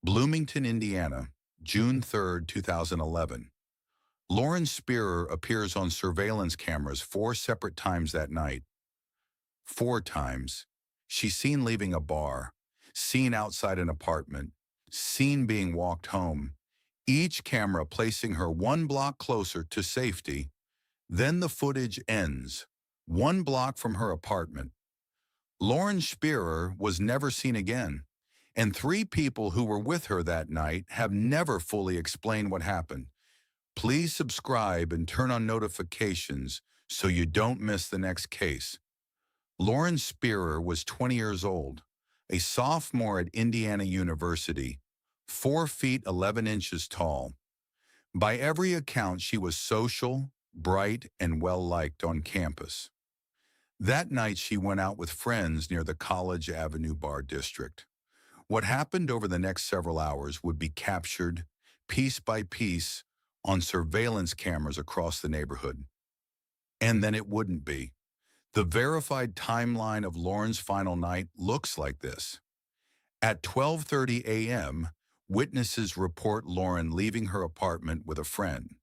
Bloomington, Indiana, June 3, 2011. Lauren Spierer appears on surveillance cameras 4 separate times that night. 4 times. She's seen leaving a bar, seen outside an apartment, seen being walked home, each camera placing her 1 block closer to safety. Then the footage ends, 1 block from her apartment. Lauren Spierer was never seen again, and 3 people who were with her that night have never fully explained what happened. Please subscribe and turn on notifications so you don't miss the next case. Lauren Spierer was 20 years old, a sophomore at Indiana University, 4 feet 11 inches tall. By every account, she was social, bright, and well-liked on campus. That night, she went out with friends near the Kirkwood Avenue bar district. What happened over the next several hours would be captured, piece by piece, on surveillance cameras across the neighborhood. And then it wouldn't be. The verified timeline of Lauren's final night looks like this. At 12:30 a.m., witnesses report Lauren leaving her apartment with a friend.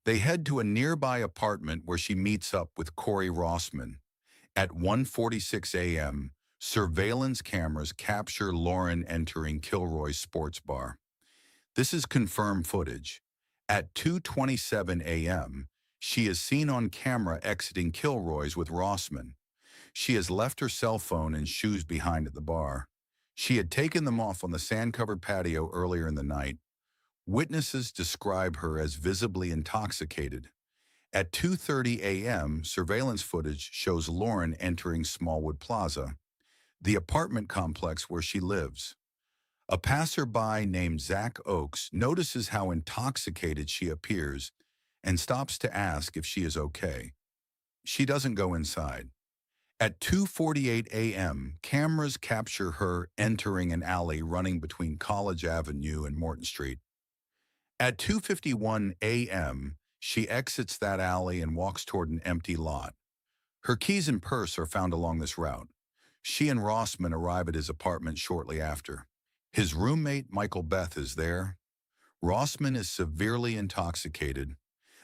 They head to a nearby apartment where she meets up with Corey Rossman. At 1:46 a.m., surveillance cameras capture Lauren entering Kilroy's sports bar. This is confirmed footage. At 2:27 a.m., she is seen on camera exiting Kilroy's with Rossman. She has left her cell phone and shoes behind at the bar. She had taken them off on the sand-covered patio earlier in the night. Witnesses describe her as visibly intoxicated. At 2:30 a.m., surveillance footage shows Lauren entering Smallwood Plaza, the apartment complex where she lives. A passerby named Zach Oakes notices how intoxicated she appears and stops to ask if she is okay. She doesn't go inside. At 2:48 a.m., cameras capture her entering an alley running between College Avenue and Morton Street. At 2:51 a.m., she exits that alley and walks toward an empty lot. Her keys and purse are found along this route. She and Rossman arrive at his apartment shortly after. His roommate, Michael Beth, is there. Rossman is severely intoxicated.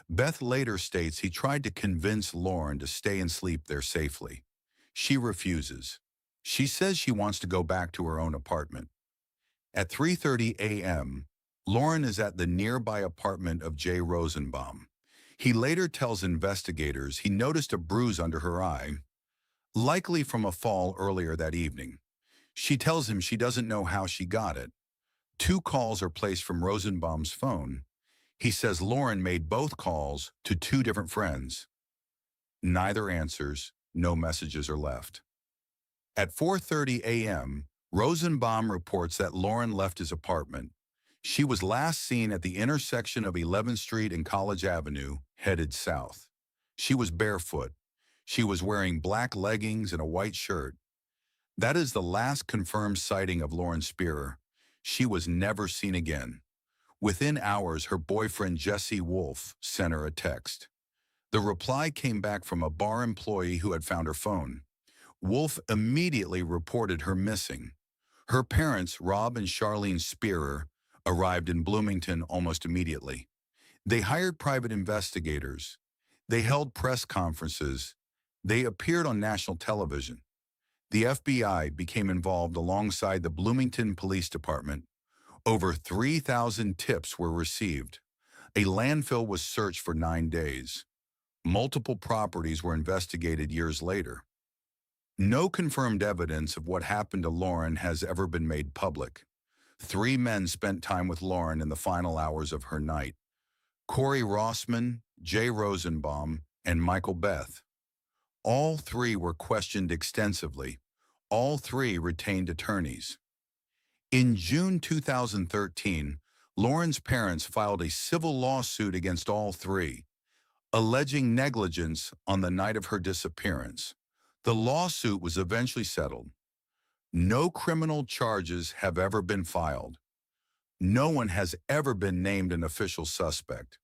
Beth later states he tried to convince Lauren to stay and sleep there safely. She refuses. She says she wants to go back to her own apartment. At 3:30 a.m., Lauren is at the nearby apartment of Jay Rosenbaum. He later tells investigators he noticed a bruise under her eye, likely from a fall earlier that evening. She tells him she doesn't know how she got it. 2 calls are placed from Rosenbaum's phone. He says Lauren made both calls to 2 different friends. Neither answers, no messages are left. At 4:30 a.m., Rosenbaum reports that Lauren left his apartment. She was last seen at the intersection of 11th Street and College Avenue, headed south. She was barefoot. She was wearing black leggings and a white shirt. That is the last confirmed sighting of Lauren Spierer. She was never seen again. Within hours, her boyfriend Jesse Wolfe sent her a text. The reply came back from a bar employee who had found her phone. Wolfe immediately reported her missing. Her parents, Rob and Charlene Spierer, arrived in Bloomington almost immediately. They hired private investigators. They held press conferences. They appeared on national television. The FBI became involved alongside the Bloomington Police Department. Over 3,000 tips were received. A landfill was searched for 9 days. Multiple properties were investigated years later. No confirmed evidence of what happened to Lauren has ever been made public. 3 men spent time with Lauren in the final hours of her night: Corey Rossman, Jay Rosenbaum, and Michael Beth. All 3 were questioned extensively. All 3 retained attorneys. In June 2013, Lauren's parents filed a civil lawsuit against all 3, alleging negligence on the night of her disappearance. The lawsuit was eventually settled. No criminal charges have ever been filed. No one has ever been named an official suspect.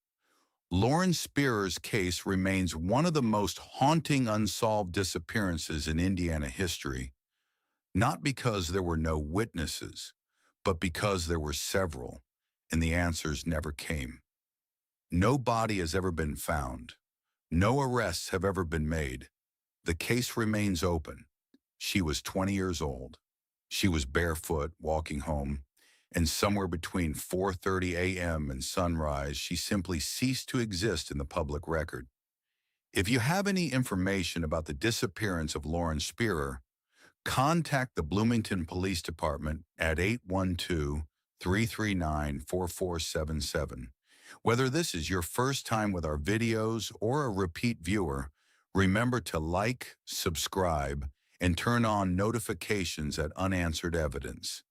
Lauren Spierer's case remains one of the most haunting unsolved disappearances in Indiana history, not because there were no witnesses, but because there were several, and the answers never came. No body has ever been found. No arrests have ever been made. The case remains open. She was 20 years old. She was barefoot, walking home, and somewhere between 4:30 a.m. and sunrise, she simply ceased to exist in the public record. If you have any information about the disappearance of Lauren Spierer, contact the Bloomington Police Department at 812-339-4477. Whether this is your first time with our videos or a repeat viewer, remember to like, subscribe, and turn on notifications at Unanswered Evidence.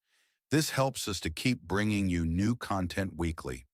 This helps us to keep bringing you new content weekly.